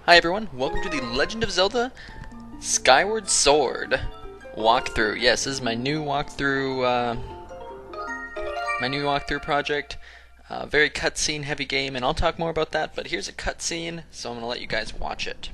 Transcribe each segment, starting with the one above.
Hi everyone, welcome to the Legend of Zelda Skyward Sword walkthrough. Yes, this is my new walkthrough project. Very cutscene heavy game, and I'll talk more about that, but here's a cutscene, so I'm going to let you guys watch it.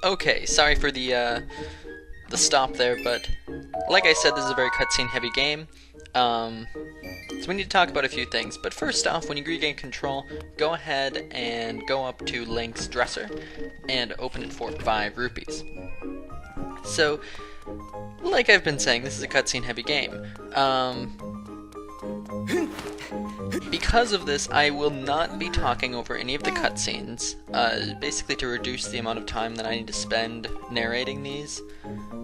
Okay, sorry for the stop there, but like I said, this is a very cutscene heavy game. So we need to talk about a few things. But first off, when you regain control, go ahead and go up to Link's dresser and open it for 5 rupees. So, like I've been saying, this is a cutscene heavy game. Because of this, I will not be talking over any of the cutscenes, basically to reduce the amount of time that I need to spend narrating these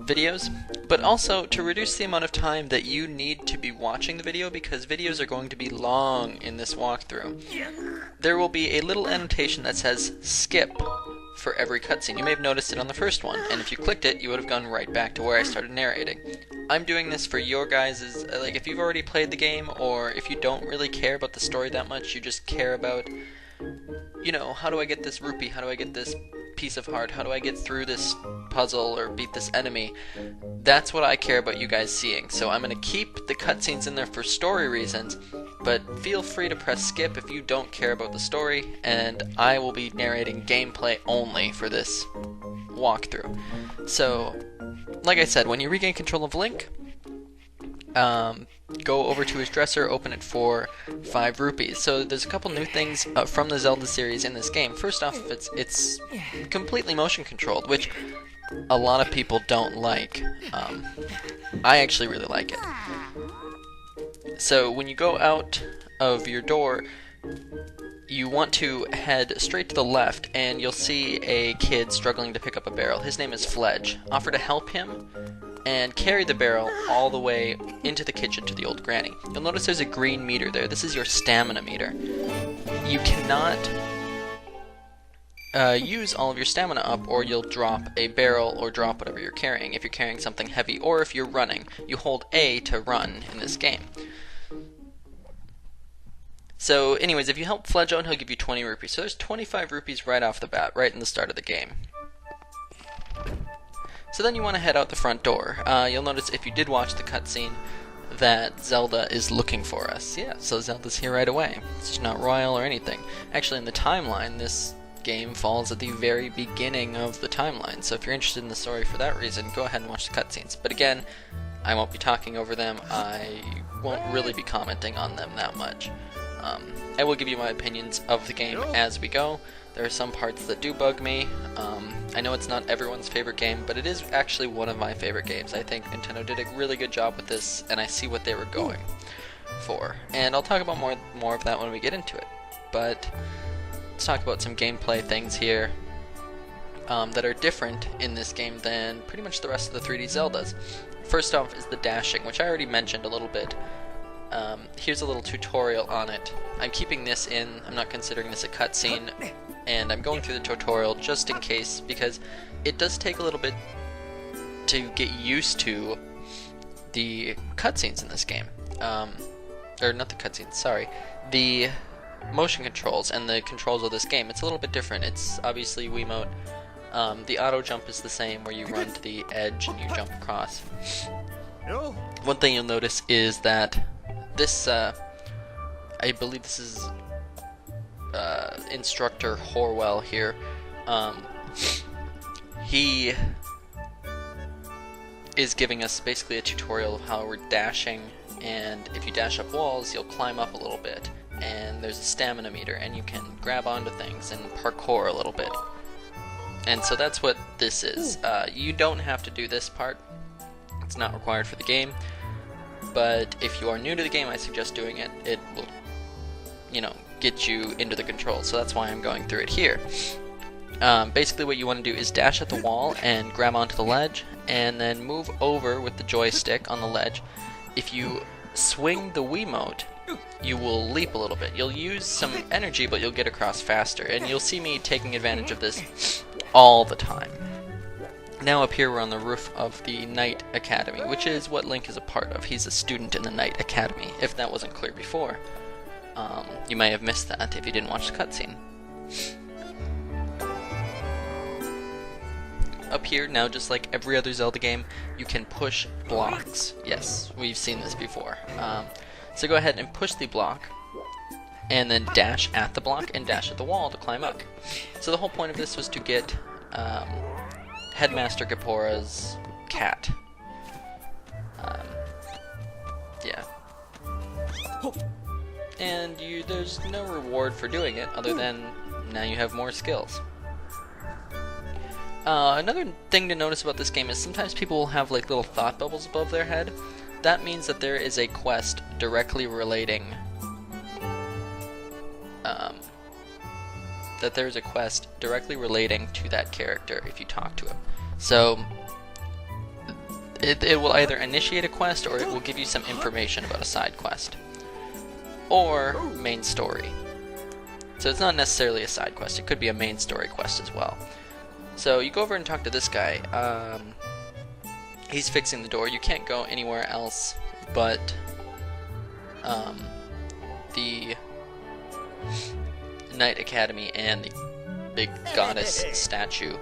videos, but also to reduce the amount of time that you need to be watching the video, because videos are going to be long in this walkthrough. There will be a little annotation that says skip for every cutscene. You may have noticed it on the first one, and if you clicked it, you would have gone right back to where I started narrating. I'm doing this for your guys', like, if you've already played the game, or if you don't really care about the story that much, you just care about, you know, how do I get this rupee, how do I get this piece of heart, how do I get through this puzzle or beat this enemy. That's what I care about you guys seeing. So I'm going to keep the cutscenes in there for story reasons, but feel free to press skip if you don't care about the story, and I will be narrating gameplay only for this walkthrough. So, like I said, when you regain control of Link, go over to his dresser, open it for 5 rupees. So there's a couple new things from the Zelda series in this game. First off, it's completely motion controlled, which a lot of people don't like. I actually really like it. So when you go out of your door, you want to head straight to the left, and you'll see a kid struggling to pick up a barrel. His name is Fledge. Offer to help him and carry the barrel all the way into the kitchen to the old granny. You'll notice there's a green meter there. This is your stamina meter. You cannot use all of your stamina up, or you'll drop a barrel or drop whatever you're carrying. If you're carrying something heavy, or if you're running, you hold A to run in this game. So anyways, if you help Fledge out, he'll give you 20 rupees. So there's 25 rupees right off the bat, right in the start of the game. So then you want to head out the front door. You'll notice if you did watch the cutscene that Zelda is looking for us. Yeah, so Zelda's here right away. It's not royal or anything. Actually, in the timeline, this game falls at the very beginning of the timeline. So if you're interested in the story for that reason, go ahead and watch the cutscenes. But again, I won't be talking over them. I won't really be commenting on them that much. I will give you my opinions of the game as we go. There are some parts that do bug me. I know it's not everyone's favorite game, but it is actually one of my favorite games. I think Nintendo did a really good job with this, and I see what they were going for. And I'll talk about more of that when we get into it. But let's talk about some gameplay things here that are different in this game than pretty much the rest of the 3D Zeldas. First off is the dashing, which I already mentioned a little bit. Here's a little tutorial on it. I'm keeping this in, I'm not considering this a cutscene, and I'm going through the tutorial just in case, because it does take a little bit to get used to the cutscenes in this game. Or not the cutscenes, sorry. The motion controls and the controls of this game. It's a little bit different. It's obviously Wiimote. The auto jump is the same, where you run to the edge and you jump across. One thing you'll notice is that this, I believe this is Instructor Horwell here. He is giving us basically a tutorial of how we're dashing, and if you dash up walls, you'll climb up a little bit, and there's a stamina meter, and you can grab onto things and parkour a little bit. And so that's what this is. You don't have to do this part. It's not required for the game. But if you are new to the game, I suggest doing it. It will, get you into the controls. So that's why I'm going through it here. Basically what you want to do is dash at the wall and grab onto the ledge, and then move over with the joystick on the ledge. If you swing the Wiimote, you will leap a little bit. You'll use some energy, but you'll get across faster. And you'll see me taking advantage of this all the time. Now up here we're on the roof of the Knight Academy, which is what Link is a part of. He's a student in the Knight Academy, if that wasn't clear before. You may have missed that if you didn't watch the cutscene. Up here, now just like every other Zelda game, you can push blocks. Yes, we've seen this before. So go ahead and push the block, and then dash at the block and dash at the wall to climb up. So the whole point of this was to get Headmaster Gapora's cat. Yeah. And there's no reward for doing it other than now you have more skills. Another thing to notice about this game is sometimes people will have like little thought bubbles above their head. That means that there is a quest directly relating to that character if you talk to him. So it will either initiate a quest, or it will give you some information about a side quest or main story. So it's not necessarily a side quest, it could be a main story quest as well. So you go over and talk to this guy. He's fixing the door. You can't go anywhere else but the Knight Academy and the big goddess statue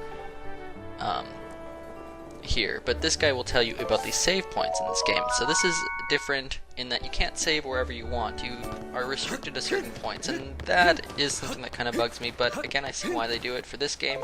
here. But this guy will tell you about the save points in this game. So this is different in that you can't save wherever you want. You are restricted to certain points, and that is something that kind of bugs me. But again, I see why they do it for this game.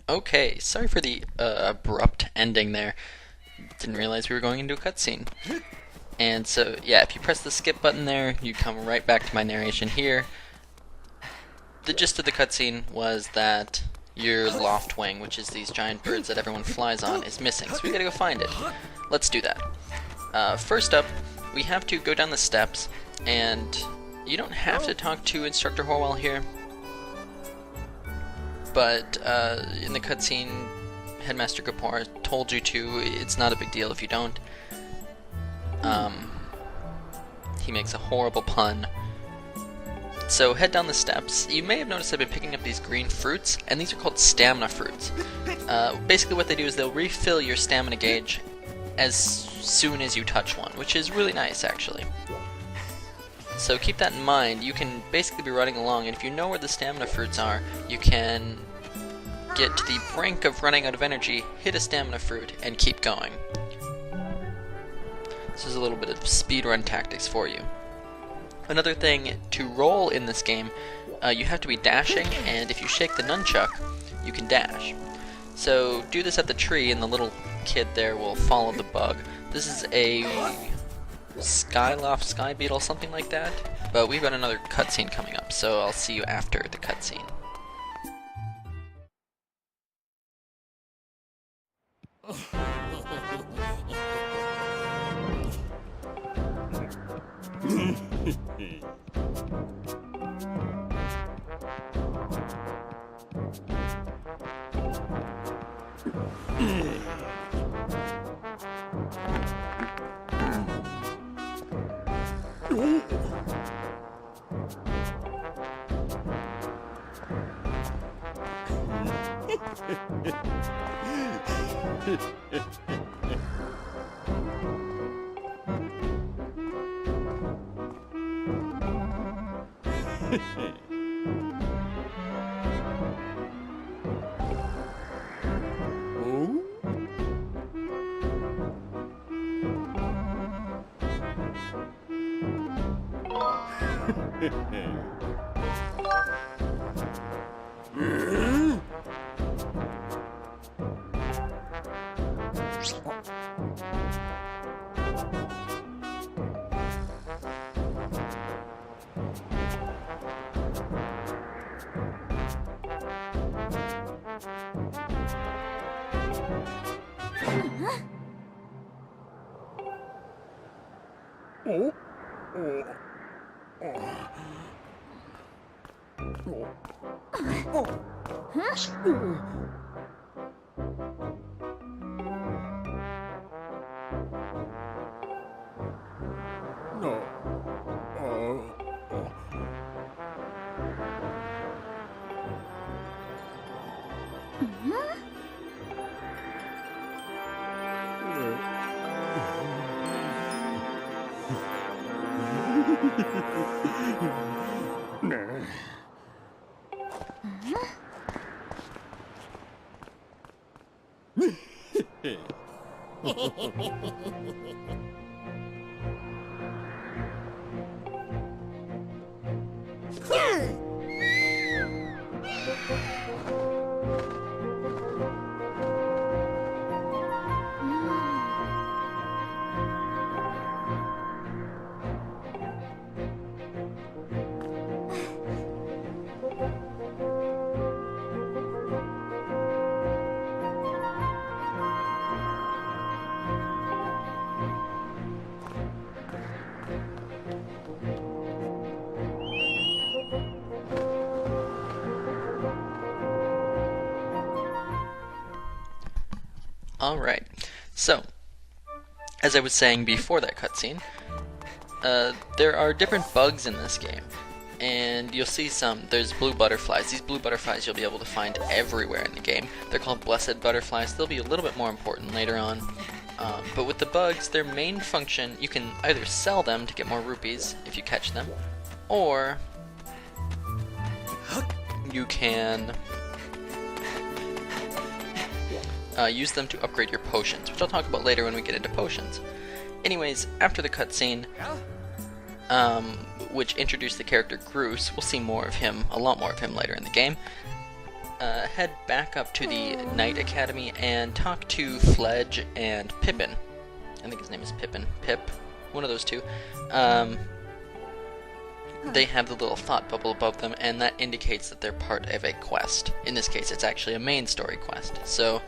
Okay, sorry for the abrupt ending there. Didn't realize we were going into a cutscene. And so, yeah, if you press the skip button there, you come right back to my narration here. The gist of the cutscene was that your loft wing, which is these giant birds that everyone flies on, is missing, so we gotta go find it. Let's do that. First up, we have to go down the steps, and you don't have to talk to Instructor Horwell here, but in the cutscene, Headmaster Gapar told you to. It's not a big deal if you don't. He makes a horrible pun. So head down the steps. You may have noticed I've been picking up these green fruits, and these are called stamina fruits. Basically what they do is they'll refill your stamina gauge as soon as you touch one, which is really nice actually. So keep that in mind. You can basically be running along, and if you know where the stamina fruits are, you can get to the brink of running out of energy, hit a stamina fruit, and keep going. This is a little bit of speedrun tactics for you. Another thing, to roll in this game, you have to be dashing, and if you shake the nunchuck, you can dash. So do this at the tree, and the little kid there will follow the bug. This is a Skyloft Sky Beetle, something like that. But we've got another cutscene coming up, so I'll see you after the cutscene. Alright, so, as I was saying before that cutscene, there are different bugs in this game, and you'll see there's blue butterflies. These blue butterflies you'll be able to find everywhere in the game. They're called blessed butterflies. They'll be a little bit more important later on. But with the bugs, their main function, you can either sell them to get more rupees if you catch them, or you can use them to upgrade your potions, which I'll talk about later when we get into potions. Anyways, after the cutscene, which introduced the character Groose, we'll see more of him, a lot more of him later in the game. Head back up to the Knight Academy and talk to Fledge and Pippin. I think his name is Pippin. Pip? One of those two. They have the little thought bubble above them, and that indicates that they're part of a quest. In this case, it's actually a main story quest. So,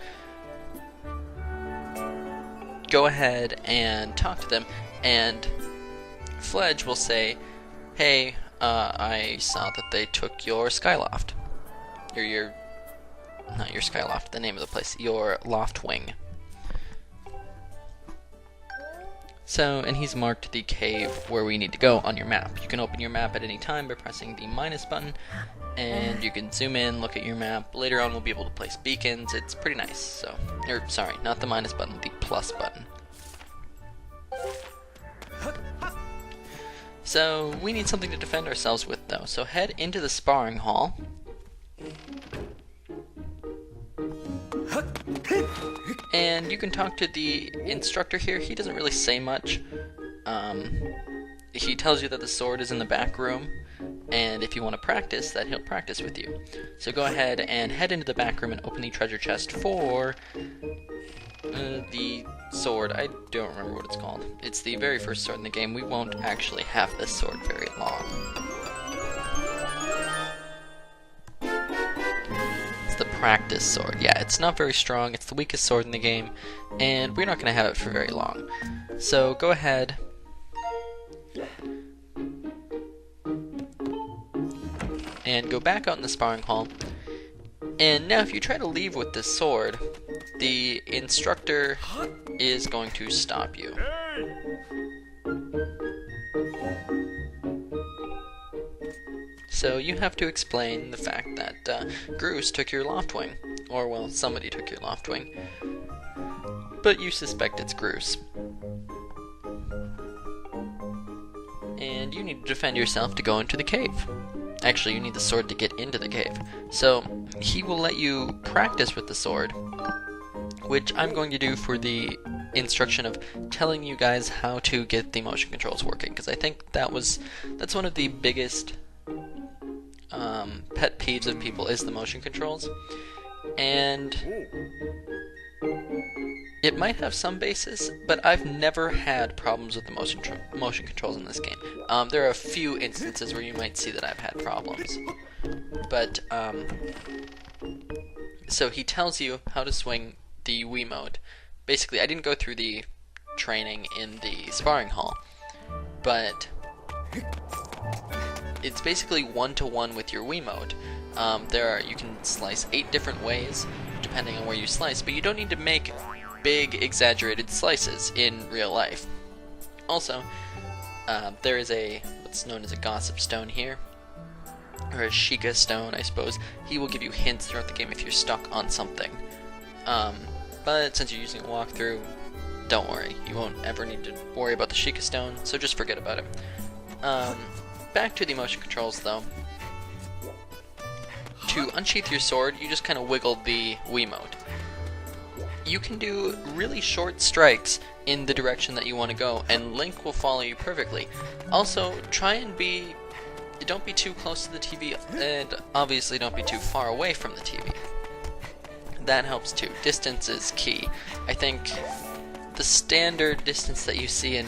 go ahead and talk to them, and Fledge will say, hey, I saw that they took your Skyloft. Or not your Skyloft, the name of the place, your loft wing. So, and he's marked the cave where we need to go on your map. You can open your map at any time by pressing the minus button, and you can zoom in, look at your map. Later on we'll be able to place beacons. It's pretty nice. So, or sorry, not the minus button, the plus button. So, we need something to defend ourselves with though. So head into the sparring hall. And you can talk to the instructor here. He doesn't really say much. He tells you that the sword is in the back room, and if you want to practice, that he'll practice with you. So go ahead and head into the back room and open the treasure chest for the sword. I don't remember what it's called. It's the very first sword in the game. We won't actually have this sword very long. The practice sword. Yeah, it's not very strong, it's the weakest sword in the game, and we're not going to have it for very long. So go ahead and go back out in the sparring hall, and now if you try to leave with this sword, the instructor is going to stop you. So you have to explain the fact that Groose took your loftwing, or well, somebody took your loftwing, but you suspect it's Groose. And you need to defend yourself to go into the cave. Actually, you need the sword to get into the cave. So he will let you practice with the sword, which I'm going to do for the instruction of telling you guys how to get the motion controls working, because I think that's one of the biggest pet peeves of people is the motion controls, and it might have some basis, but I've never had problems with the motion controls in this game. There are a few instances where you might see that I've had problems, but so he tells you how to swing the Wiimote. Basically, I didn't go through the training in the sparring hall, but it's basically one-to-one with your Wiimote. You can slice 8 different ways, depending on where you slice, but you don't need to make big, exaggerated slices in real life. Also, there is what's known as a gossip stone here, or a Sheikah stone, I suppose. He will give you hints throughout the game if you're stuck on something. But since you're using a walkthrough, don't worry. You won't ever need to worry about the Sheikah stone, so just forget about it. Back to the motion controls though. To unsheath your sword, you just kind of wiggle the Wiimote. You can do really short strikes in the direction that you want to go, and Link will follow you perfectly. Also, don't be too close to the TV, and obviously don't be too far away from the TV. That helps too. Distance is key. I think the standard distance that you see in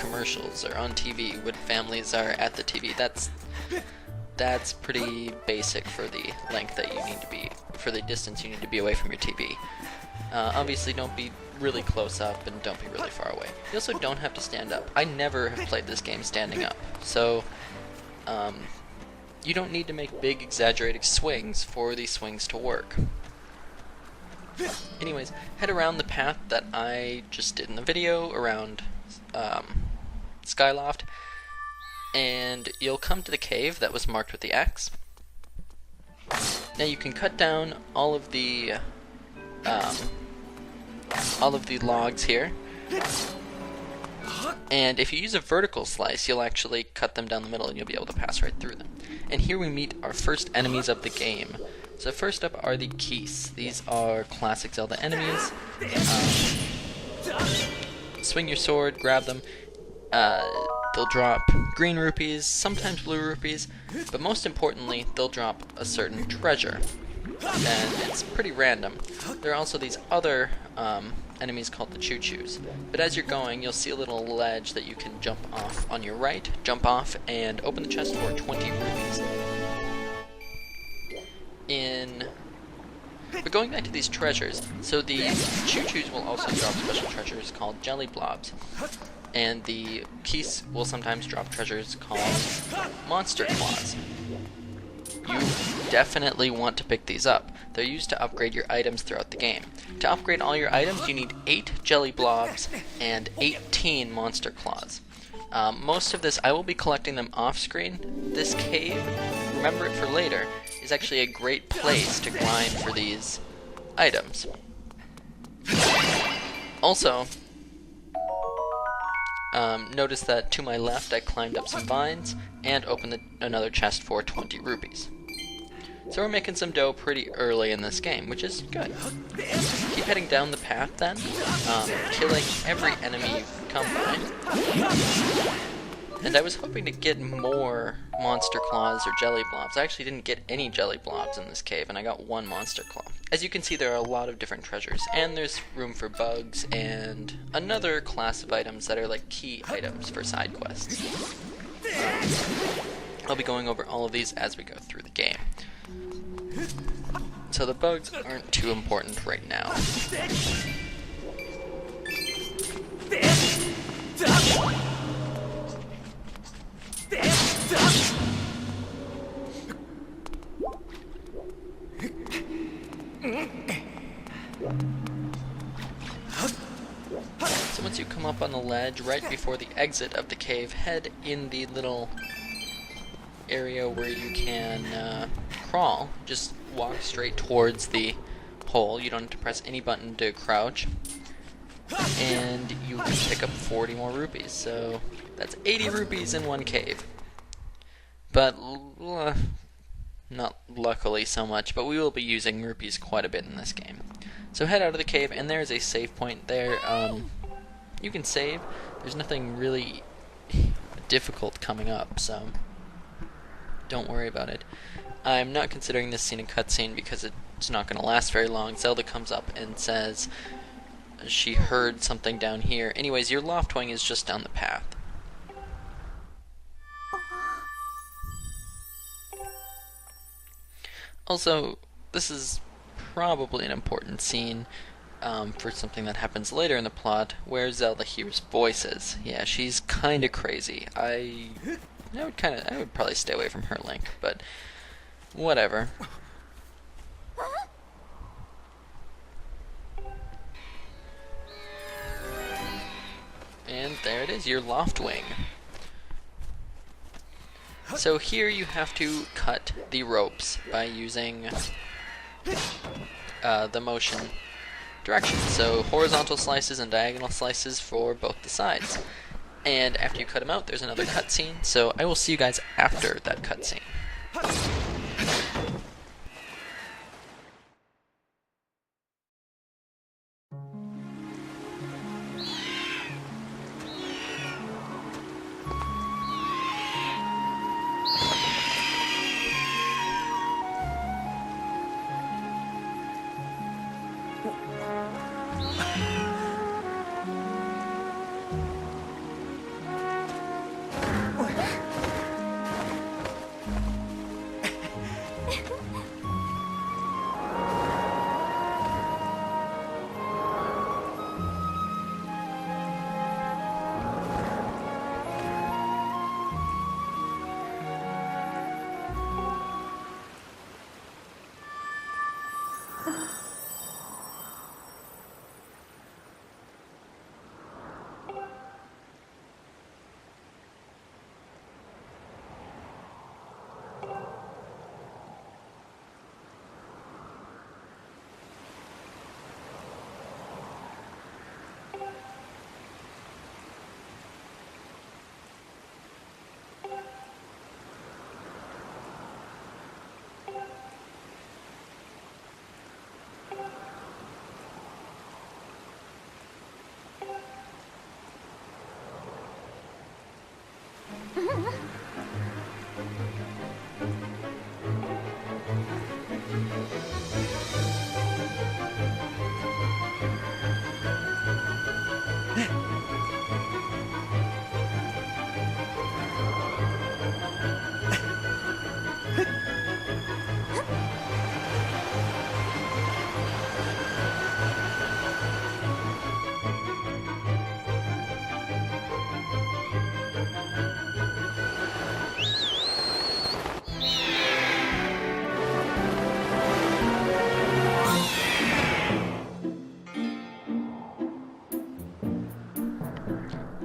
commercials or on TV when families are at the TV, that's pretty basic for the length that you need to be, for the distance you need to be away from your TV. Obviously don't be really close up and don't be really far away. You also don't have to stand up. I never have played this game standing up, so you don't need to make big exaggerated swings for these swings to work. Anyways, head around the path that I just did in the video around Skyloft, and you'll come to the cave that was marked with the X. Now you can cut down all of the logs here, and if you use a vertical slice, you'll actually cut them down the middle and you'll be able to pass right through them. And here we meet our first enemies of the game. So first up are the Keese. These are classic Zelda enemies. swing your sword, grab them. They'll drop green rupees, sometimes blue rupees, but most importantly, they'll drop a certain treasure. And it's pretty random. There are also these other enemies called the choo-choos. But as you're going, you'll see a little ledge that you can jump off on your right, jump off, and open the chest for 20 rupees. But going back to these treasures, so the choo-choos will also drop special treasures called jelly blobs. And the keys will sometimes drop treasures called monster claws. You definitely want to pick these up. They're used to upgrade your items throughout the game. To upgrade all your items, you need 8 jelly blobs and 18 monster claws. Most of this, I will be collecting them off screen. This cave, remember it for later, is actually a great place to grind for these items. Also, notice that to my left I climbed up some vines and opened another chest for 20 rupees. So we're making some dough pretty early in this game, which is good. Keep heading down the path then, killing every enemy you come by. And I was hoping to get more monster claws or jelly blobs. I actually didn't get any jelly blobs in this cave, and I got 1 monster claw. As you can see, there are a lot of different treasures, and there's room for bugs and another class of items that are like key items for side quests. I'll be going over all of these as we go through the game. So the bugs aren't too important right now. So once you come up on the ledge, right before the exit of the cave, head in the little area where you can crawl. Just walk straight towards the hole. You don't have to press any button to crouch. And you can pick up 40 more rupees. So that's 80 rupees in one cave. But not luckily so much, but we will be using rupees quite a bit in this game. So head out of the cave, and there's a save point there. You can save. There's nothing really difficult coming up, so don't worry about it. I'm not considering this scene a cutscene because it's not going to last very long. Zelda comes up and says she heard something down here. Anyways, your loft wing is just down the path. Also, this is probably an important scene for something that happens later in the plot, where Zelda hears voices. Yeah, she's kind of crazy. I would probably stay away from her, Link, but whatever. And there it is, your loft wing. So here you have to cut the ropes by using the motion direction. So horizontal slices and diagonal slices for both the sides. And after you cut them out, there's another cutscene. So I will see you guys after that cutscene.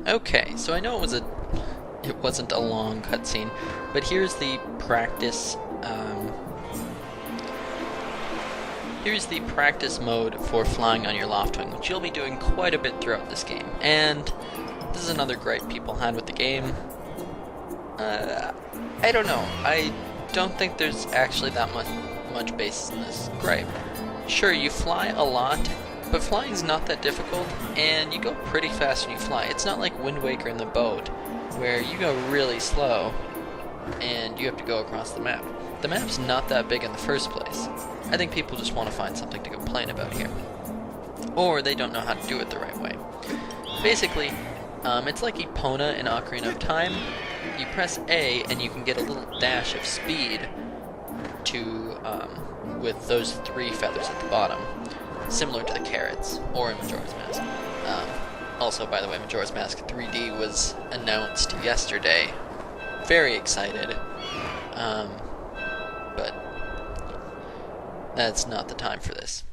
Okay, so I know it wasn't a long cutscene, but here's the practice. Here's the practice mode for flying on your loft wing, which you'll be doing quite a bit throughout this game. And this is another gripe people had with the game. I don't know. I don't think there's actually that much basis in this gripe. Sure, you fly a lot, but flying's not that difficult, and you go pretty fast when you fly. It's not like Wind Waker in the boat, where you go really slow, and you have to go across the map. The map's not that big in the first place. I think people just want to find something to complain about here. Or they don't know how to do it the right way. Basically, it's like Epona in Ocarina of Time. You press A and you can get a little dash of speed with those 3 feathers at the bottom, similar to the carrots, or in Majora's Mask. Also, by the way, Majora's Mask 3D was announced yesterday. Very excited. But that's not the time for this.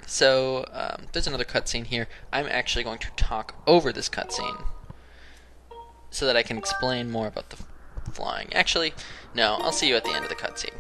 So, there's another cutscene here. I'm actually going to talk over this cutscene so that I can explain more about the flying. Actually, no, I'll see you at the end of the cutscene.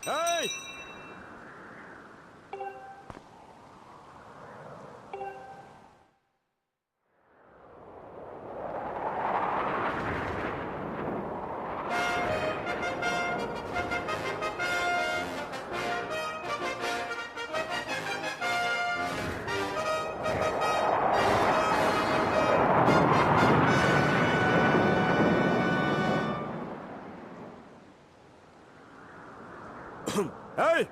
Hey! Hey!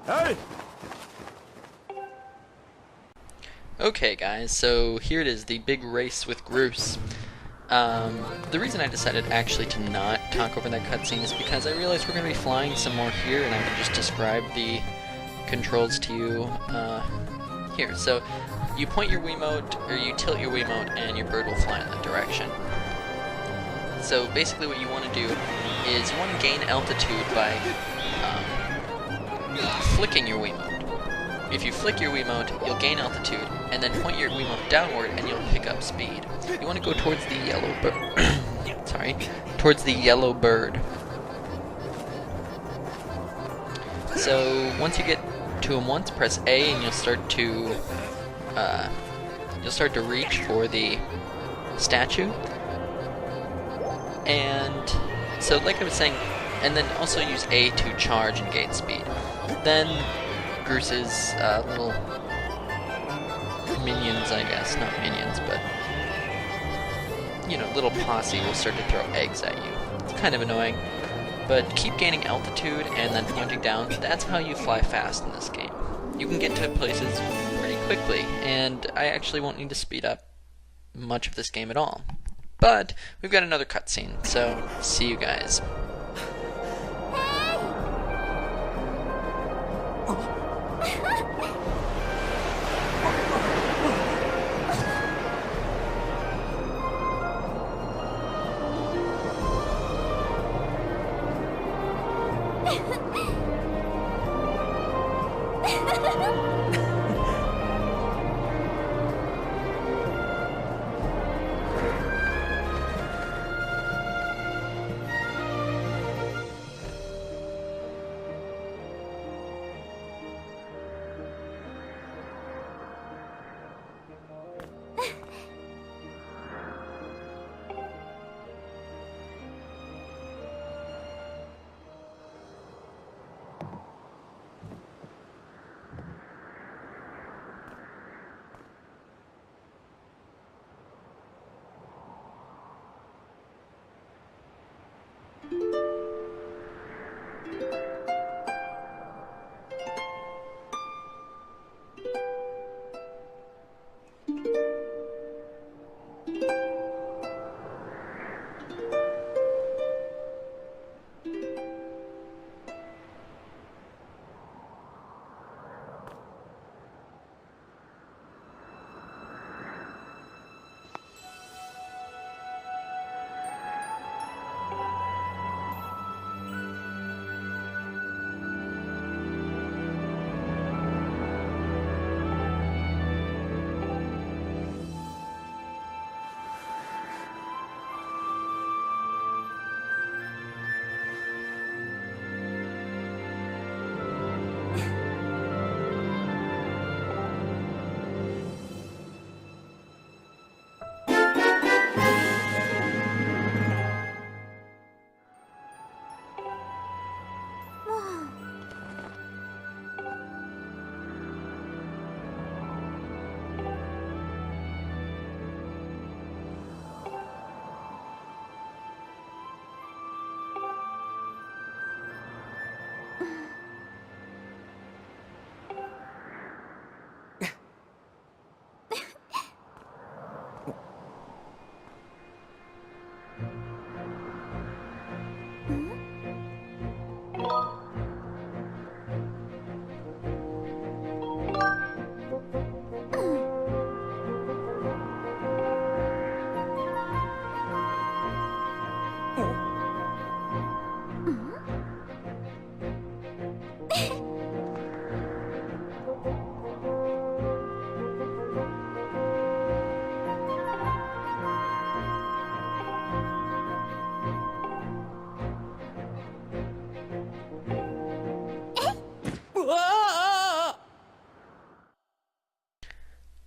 Hey! Okay guys, so here it is, the big race with Groose. The reason I decided actually to not talk over that cutscene is because I realized we're going to be flying some more here, and I can just describe the controls to you here. So you point your Wiimote, or you tilt your Wiimote, and your bird will fly in that direction. So basically what you want to do is you want to gain altitude by flicking your Wiimote. If you flick your Wiimote, you'll gain altitude, and then point your Wiimote downward and you'll pick up speed. You want to go towards the yellow bird. Sorry, towards the yellow bird. So once you get to him once, press A, and you'll start to reach for the statue. And so, like I was saying, and then also use A to charge and gain speed. Then Groose's little minions, I guess, not minions, but you know, little posse will start to throw eggs at you. It's kind of annoying, but keep gaining altitude and then pointing down. That's how you fly fast in this game. You can get to places pretty quickly, and I actually won't need to speed up much of this game at all. But we've got another cutscene, so see you guys.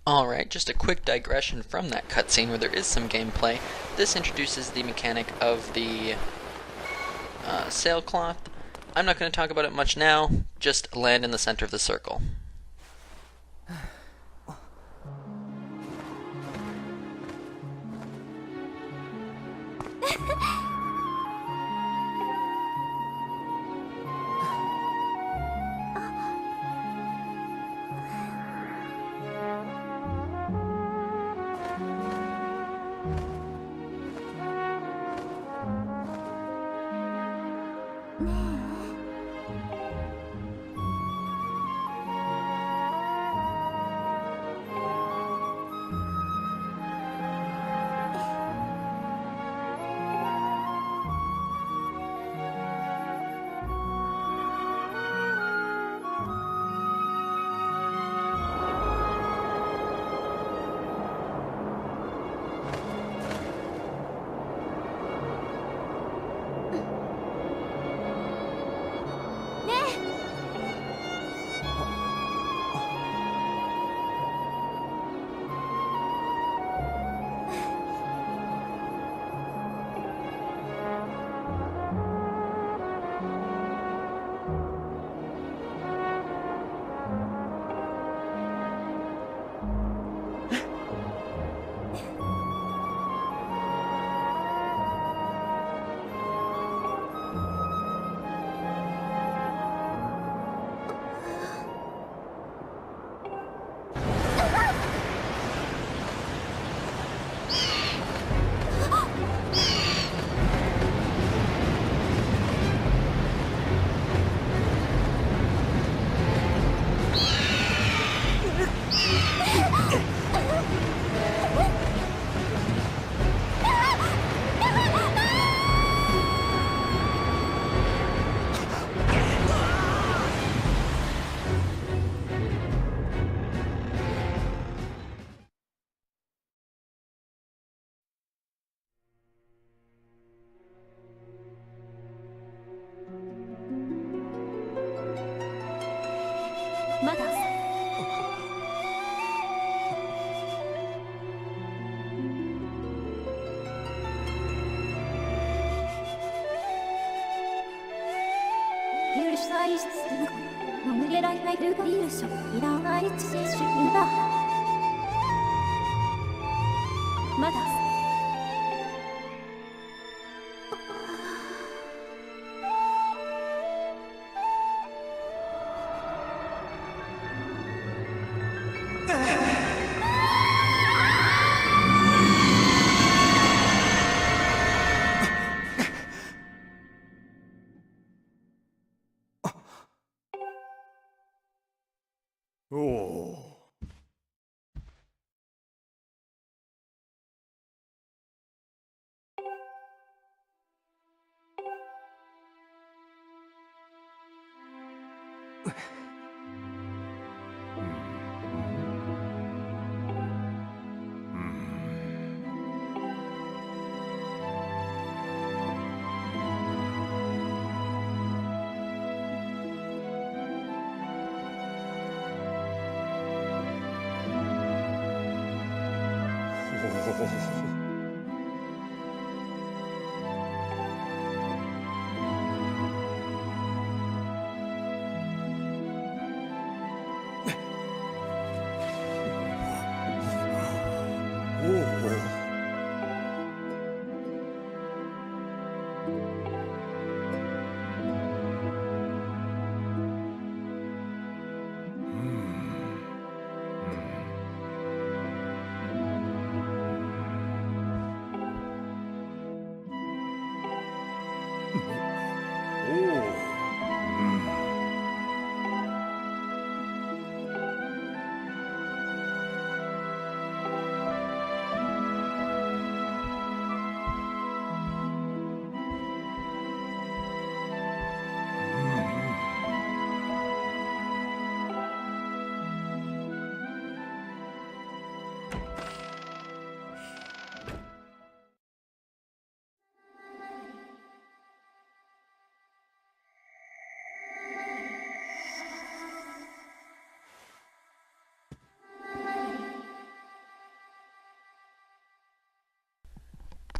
Alright, just a quick digression from that cutscene where there is some gameplay. This introduces the mechanic of the sailcloth. I'm not going to talk about it much now, just land in the center of the circle. まだまだおお。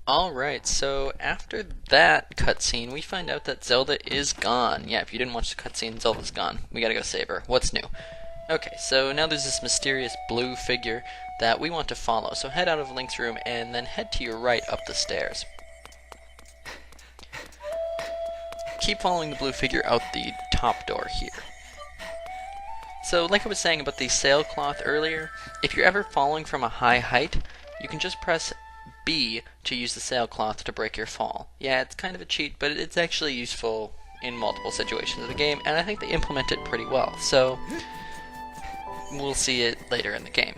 Alright, so after that cutscene, we find out that Zelda is gone. Yeah, if you didn't watch the cutscene, Zelda's gone. We gotta go save her. What's new? Okay, so now there's this mysterious blue figure that we want to follow. So head out of Link's room and then head to your right up the stairs. Keep following the blue figure out the top door here. So like I was saying about the sailcloth earlier, if you're ever falling from a high height, you can just press B to use the sailcloth to break your fall. Yeah, it's kind of a cheat, but it's actually useful in multiple situations of the game, and I think they implement it pretty well, so we'll see it later in the game.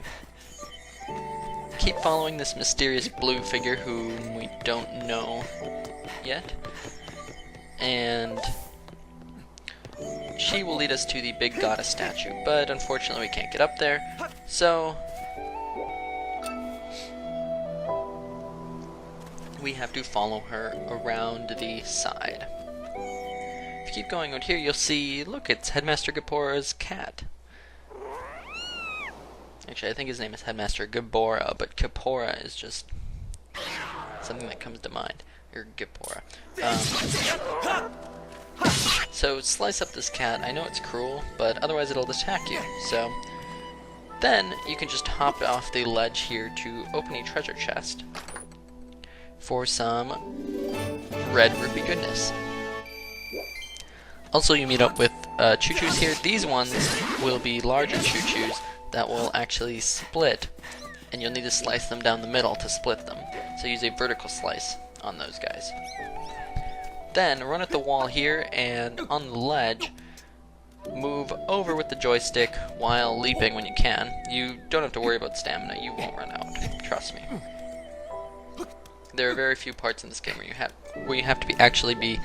Keep following this mysterious blue figure whom we don't know yet, and she will lead us to the big goddess statue, but unfortunately we can't get up there, so we have to follow her around the side. If you keep going out here, you'll see, look, it's Headmaster Gabbora's cat. Actually, I think his name is Headmaster Gabbora, but Gabbora is just something that comes to mind. Or Gabbora. So slice up this cat. I know it's cruel, but otherwise it'll attack you. So then you can just hop off the ledge here to open a treasure chest for some red rupee goodness. Also, you meet up with choo-choos here. These ones will be larger choo-choos that will actually split, and you'll need to slice them down the middle to split them. So use a vertical slice on those guys. Then run at the wall here, and on the ledge, move over with the joystick while leaping when you can. You don't have to worry about stamina. You won't run out. Trust me. There are very few parts in this game where you have to actually be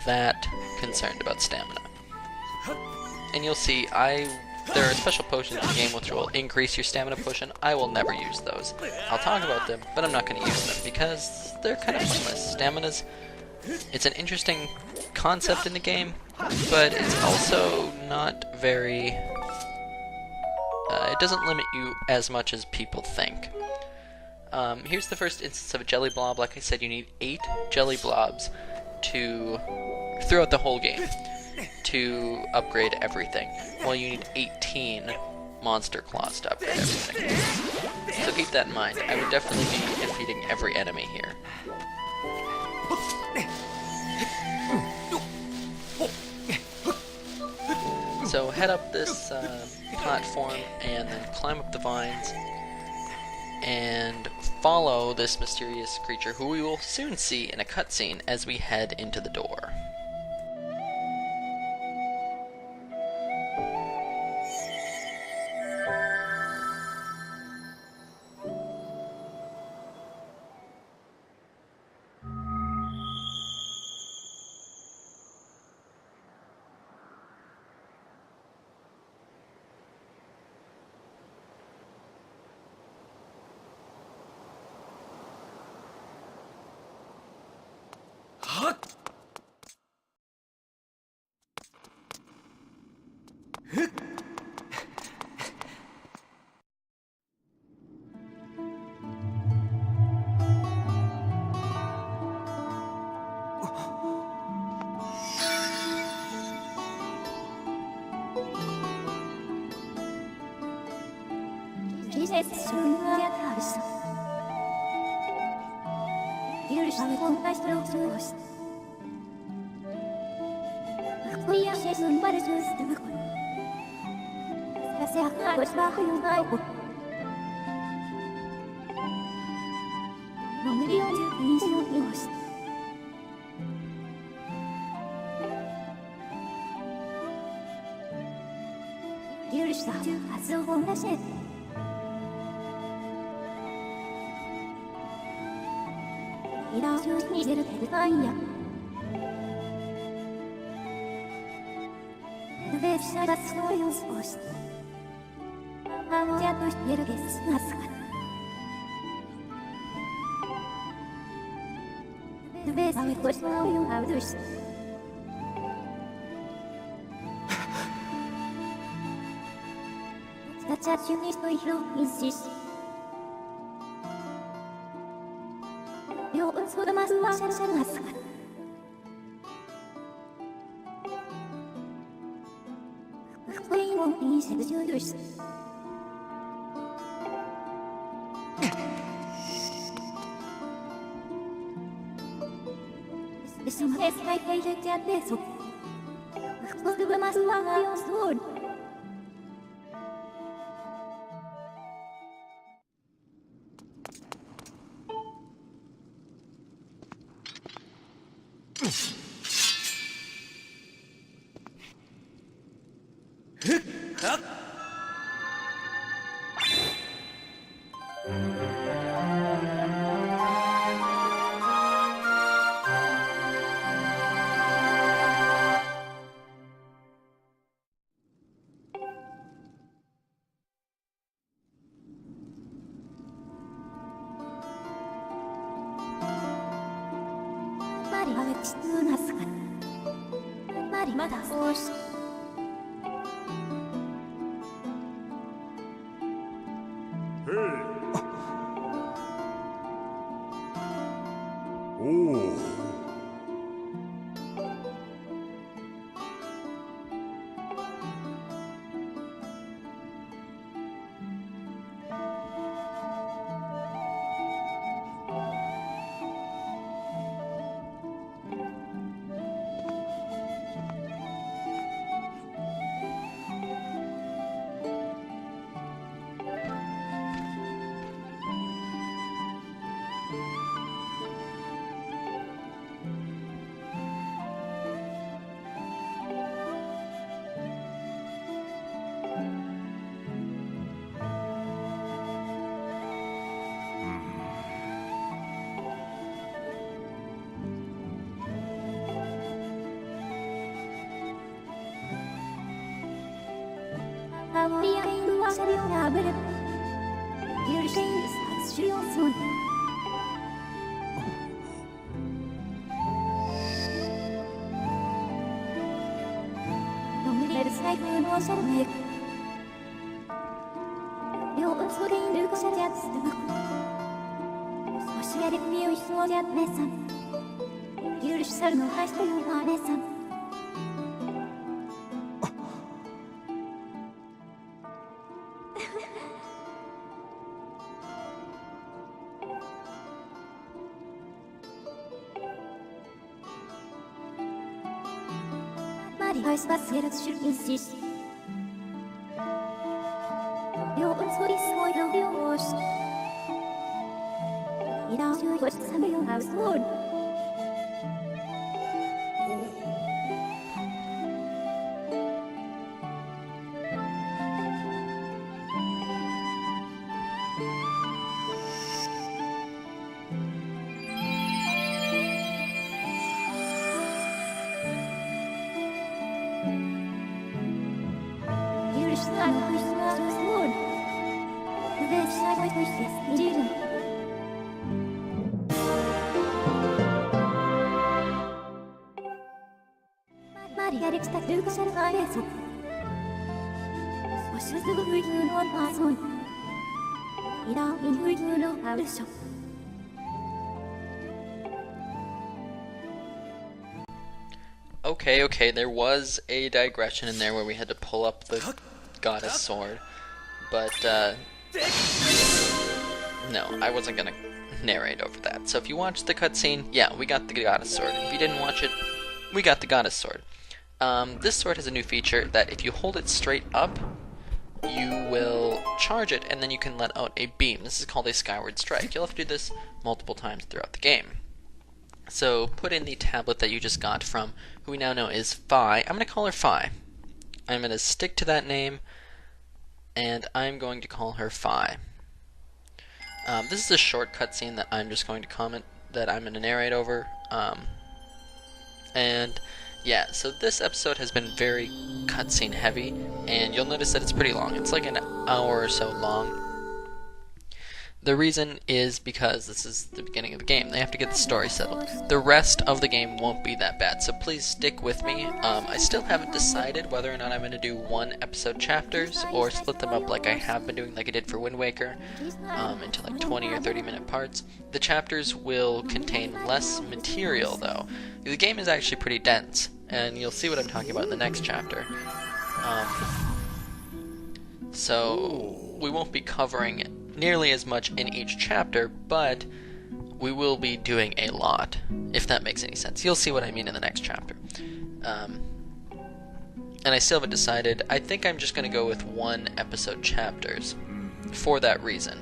that concerned about stamina. And you'll see, there are special potions in the game which will increase your stamina potion. I will never use those. I'll talk about them, but I'm not going to use them because they're kind of pointless. It's an interesting concept in the game, but it's also not very it doesn't limit you as much as people think. Here's the first instance of a jelly blob. Like I said, you need 8 jelly blobs throughout the whole game to upgrade everything. Well, you need 18 monster claws to upgrade everything. So keep that in mind. I would definitely be defeating every enemy here. So head up this platform and then climb up the vines and follow this mysterious creature who we will soon see in a cutscene as we head into the door. Okay, there was a digression in there where we had to pull up the goddess sword, but no, I wasn't gonna narrate over that. So if you watched the cutscene, yeah, we got the goddess sword. If you didn't watch it, we got the goddess sword. This sword has a new feature that if you hold it straight up, you will charge it and then you can let out a beam. This is called a Skyward strike. You'll have to do this multiple times throughout the game. So put in the tablet that you just got from who we now know is Phi. I'm going to call her Phi. I'm going to stick to that name and I'm going to call her Phi. This is a short cutscene that I'm just going to comment that I'm going to narrate over. And yeah, so this episode has been very cutscene heavy, and you'll notice that it's pretty long. It's like an hour or so long. The reason is because this is the beginning of the game. They have to get the story settled. The rest of the game won't be that bad, so please stick with me. I still haven't decided whether or not I'm going to do one episode chapters or split them up like I have been doing, like I did for Wind Waker, into like 20 or 30 minute parts. The chapters will contain less material though. The game is actually pretty dense, and you'll see what I'm talking about in the next chapter. So we won't be covering nearly as much in each chapter, but we will be doing a lot, if that makes any sense. You'll see what I mean in the next chapter. And I still haven't decided. I think I'm just going to go with one episode chapters for that reason.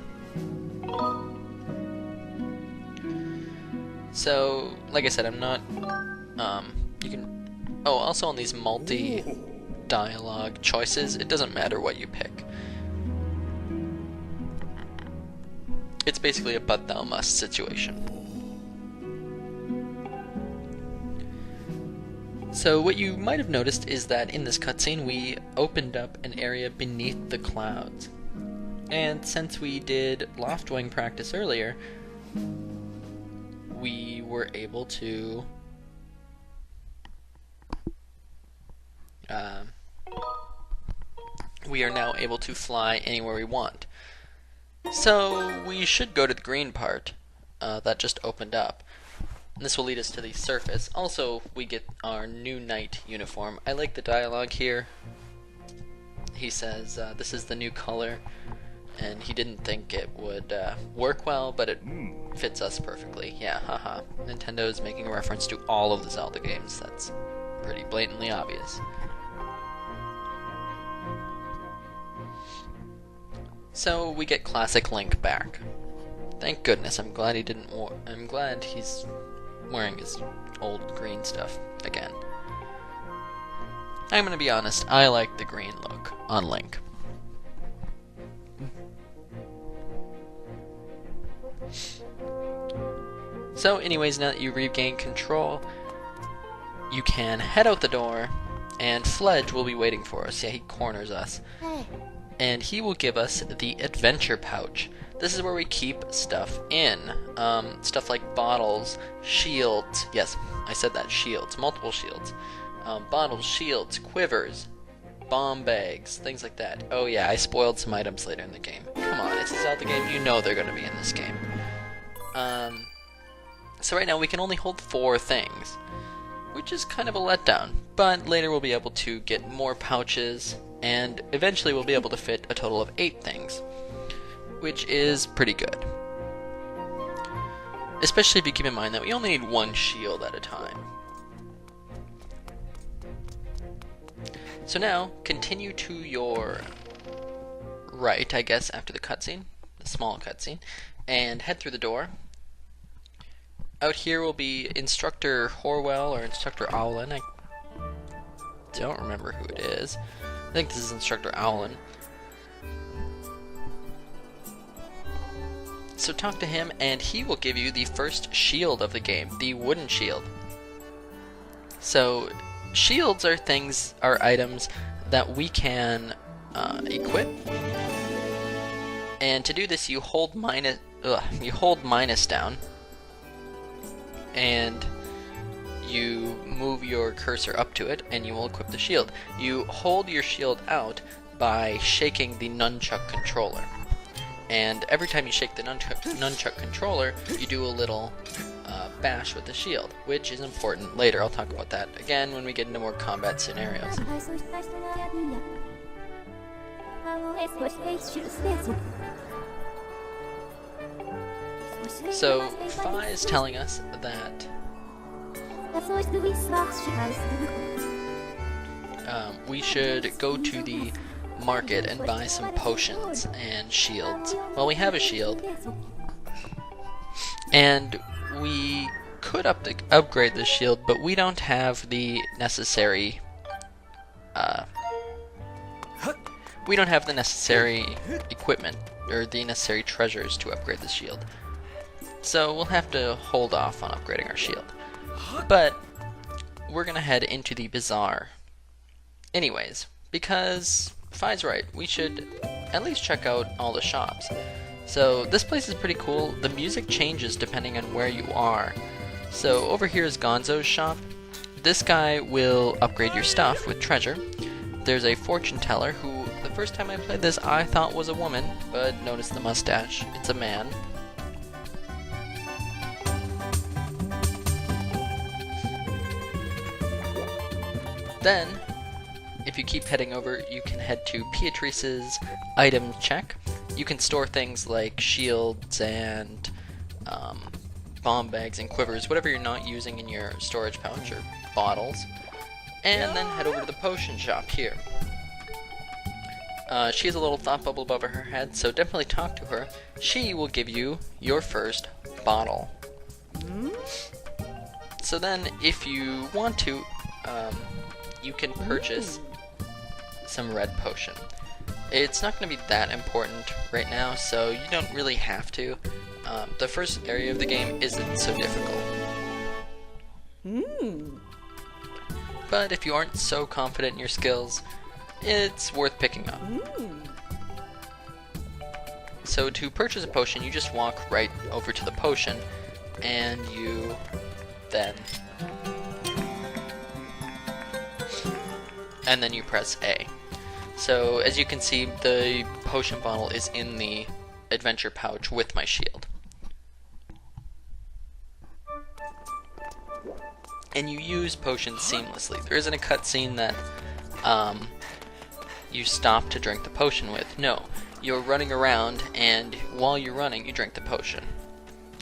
So, like I said, I'm not, you can, oh, also on these multi-dialogue choices, it doesn't matter what you pick. It's basically a but thou must situation. So what you might have noticed is that in this cutscene we opened up an area beneath the clouds. And since we did Loftwing practice earlier, we were able to we are now able to fly anywhere we want. So we should go to the green part that just opened up. And this will lead us to the surface. Also, we get our new knight uniform. I like the dialogue here. He says, this is the new color, and he didn't think it would work well, but it fits us perfectly. Yeah, haha. Nintendo is making a reference to all of the Zelda games. That's pretty blatantly obvious. So we get classic Link back. Thank goodness. I'm glad he didn't. I'm glad he's wearing his old green stuff again. I'm gonna be honest. I like the green look on Link. So, anyways, now that you regain control, you can head out the door, and Fledge will be waiting for us. Yeah, he corners us. And he will give us the adventure pouch. This is where we keep stuff in. Stuff like bottles, shields. Yes, I said that, shields. Multiple shields. Bottles, shields, quivers, bomb bags, things like that. Oh yeah, I spoiled some items later in the game. Come on, it's a Zelda game, you know they're going to be in this game. So right now we can only hold 4 things, which is kind of a letdown, but later we'll be able to get more pouches, and eventually we'll be able to fit a total of 8 things, which is pretty good. Especially if you keep in mind that we only need 1 shield at a time. So now, continue to your right, I guess, after the cutscene, the small cutscene, and head through the door. Out here will be Instructor Horwell or Instructor Owlin. I don't remember who it is. I think this is Instructor Owlin. So talk to him and he will give you the first shield of the game, the wooden shield. So shields are items that we can equip. And to do this you hold minus down and you move your cursor up to it and you will equip the shield. You hold your shield out by shaking the nunchuck controller. And every time you shake the nunchuck controller, you do a little bash with the shield, which is important later. I'll talk about that again when we get into more combat scenarios. So, Fi is telling us that we should go to the market and buy some potions and shields. Well, we have a shield, and we could upgrade the shield, but we don't have the necessary equipment or the necessary treasures to upgrade the shield. So we'll have to hold off on upgrading our shield. But we're gonna head into the bazaar anyways, because Fi's right, we should at least check out all the shops. So this place is pretty cool. The music changes depending on where you are. So over here is Gonzo's shop. This guy will upgrade your stuff with treasure. There's a fortune teller who, the first time I played this, I thought was a woman, but notice the mustache. It's a man. Then, if you keep heading over, you can head to Beatrice's item check. You can store things like shields and bomb bags and quivers, whatever you're not using in your storage pouch or bottles. And then head over to the potion shop here. She has a little thought bubble above her head, so definitely talk to her. She will give you your first bottle. So then, if you want to, you can purchase some red potion. It's not going to be that important right now, so you don't really have to. The first area of the game isn't so difficult. But if you aren't so confident in your skills, it's worth picking up. So to purchase a potion, you just walk right over to the potion, and you then you press A. So as you can see, the potion bottle is in the adventure pouch with my shield. And you use potions seamlessly. There isn't a cutscene that you stop to drink the potion with. No, you're running around, and while you're running, you drink the potion.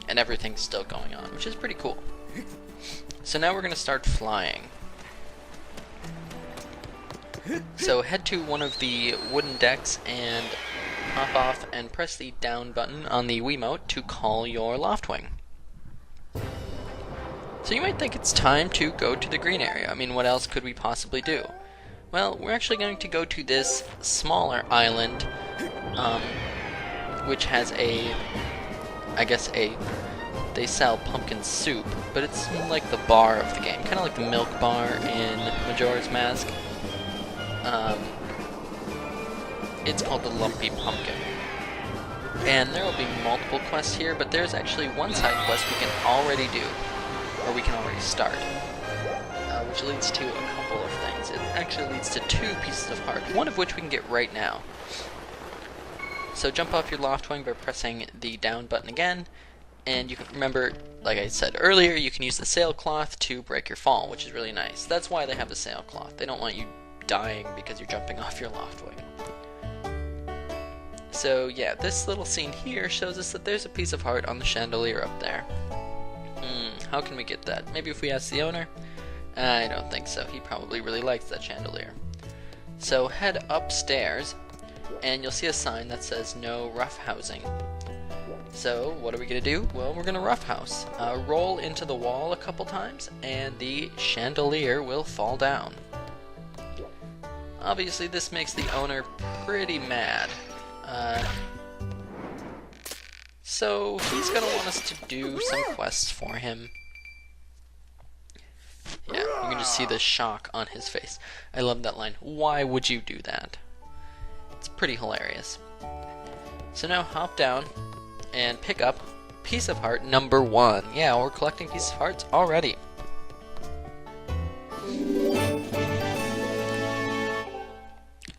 And everything's still going on, which is pretty cool. So now we're going to start flying. So head to one of the wooden decks and hop off and press the down button on the Wiimote to call your Loftwing. So you might think it's time to go to the green area. I mean, what else could we possibly do? Well, we're actually going to go to this smaller island, which has they sell pumpkin soup, but it's like the bar of the game, kind of like the milk bar in Majora's Mask. It's called the Lumpy Pumpkin. And there will be multiple quests here, but there's actually one side quest we can already do, or we can already start, which leads to a couple of things. cutscenes. It actually leads to 2 pieces of heart, one of which we can get right now. So jump off your loft wing by pressing the down button again, and you can remember, like I said earlier, you can use the sailcloth to break your fall, which is really nice. That's why they have the sailcloth. They don't want you dying because you're jumping off your loft wing. So yeah, this little scene here shows us that there's a piece of heart on the chandelier up there. How can we get that? Maybe if we ask the owner? I don't think so. He probably really likes that chandelier. So head upstairs, and you'll see a sign that says no roughhousing. So what are we going to do? Well, we're going to roughhouse. Roll into the wall a couple times, and the chandelier will fall down. Obviously, this makes the owner pretty mad. So he's going to want us to do some quests for him. Yeah, you can just see the shock on his face. I love that line. Why would you do that? It's pretty hilarious. So now hop down and pick up piece of heart number 1. Yeah, we're collecting pieces of hearts already.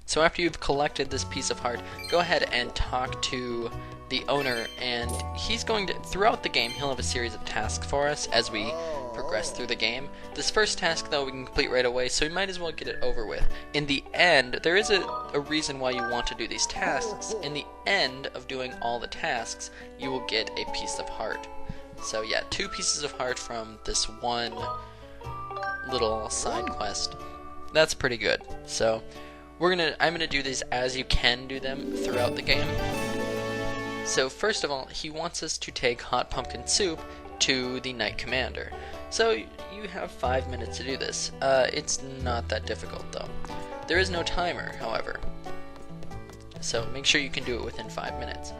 So after you've collected this piece of heart, go ahead and talk to the owner, and he's going to, throughout the game, he'll have a series of tasks for us as we progress through the game. This first task, though, we can complete right away, so we might as well get it over with. In the end, there is a reason why you want to do these tasks. In the end of doing all the tasks, you will get a piece of heart. So yeah, 2 pieces of heart from this one little side quest. That's pretty good. So I'm gonna do these as you can do them throughout the game. So first of all, he wants us to take hot pumpkin soup to the Knight Commander. So you have 5 minutes to do this. It's not that difficult though. There is no timer, however. So make sure you can do it within 5 minutes.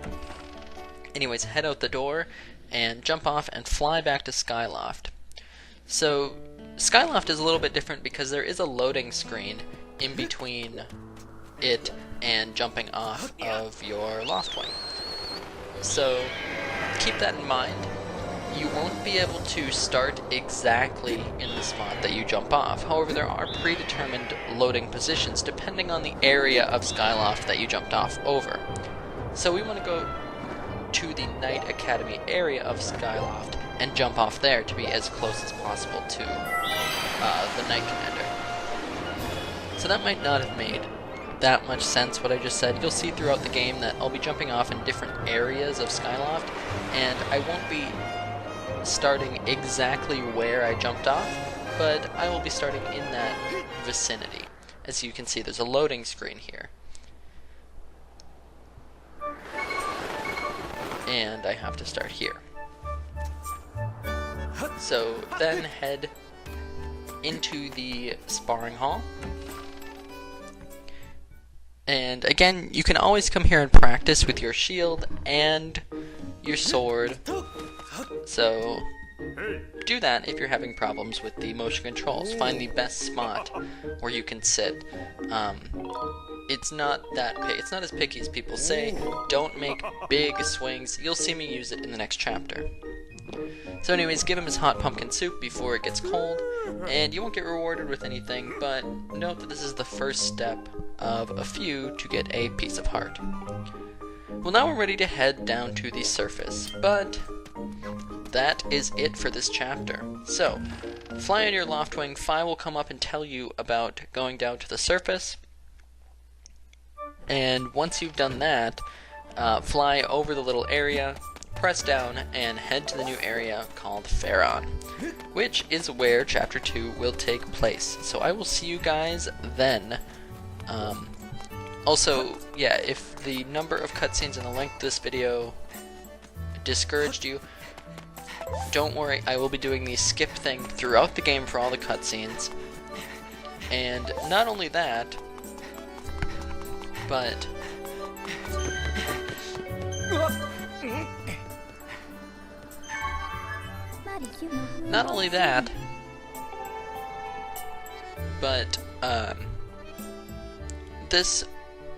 Anyways, head out the door and jump off and fly back to Skyloft. So Skyloft is a little bit different because there is a loading screen in between it and jumping off of your loft wing. So keep that in mind. You won't be able to start exactly in the spot that you jump off. However, there are predetermined loading positions depending on the area of Skyloft that you jumped off over. So we want to go to the Knight Academy area of Skyloft and jump off there to be as close as possible to the Knight Commander. So that might not have made that much sense what I just said. You'll see throughout the game that I'll be jumping off in different areas of Skyloft, and I won't be starting exactly where I jumped off, but I will be starting in that vicinity. As you can see, there's a loading screen here. And I have to start here. So then head into the sparring hall. And again, you can always come here and practice with your shield and your sword. So do that if you're having problems with the motion controls. Find the best spot where you can sit. It's not as picky as people say. Don't make big swings. You'll see me use it in the next chapter. So anyways, give him his hot pumpkin soup before it gets cold, and you won't get rewarded with anything, but note that this is the first step of a few to get a piece of heart. Well, now we're ready to head down to the surface, but that is it for this chapter. So, fly on your loft wing. Fi will come up and tell you about going down to the surface, and once you've done that, fly over the little area, press down, and head to the new area called Pharaon, which is where Chapter 2 will take place. So I will see you guys then. Also, yeah, if the number of cutscenes and the length of this video discouraged you, don't worry, I will be doing the skip thing throughout the game for all the cutscenes. And not only that, but this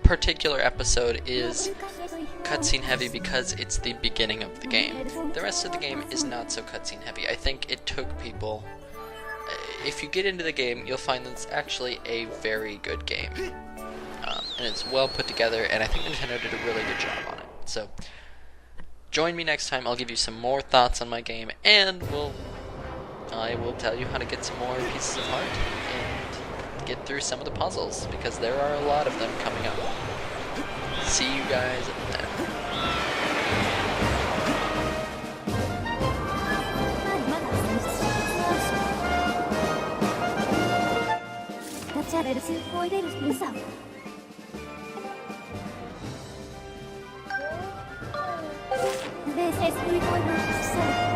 particular episode is cutscene heavy because it's the beginning of the game. The rest of the game is not so cutscene heavy. I think it took people if you get into the game, you'll find that it's actually a very good game. And it's well put together, and I think Nintendo did a really good job on it. So, join me next time. I'll give you some more thoughts on my game, and I will tell you how to get some more pieces of heart and get through some of the puzzles, because there are a lot of them coming up. See you guys then. 立ち上げる数個入れる皆さん This is 3.6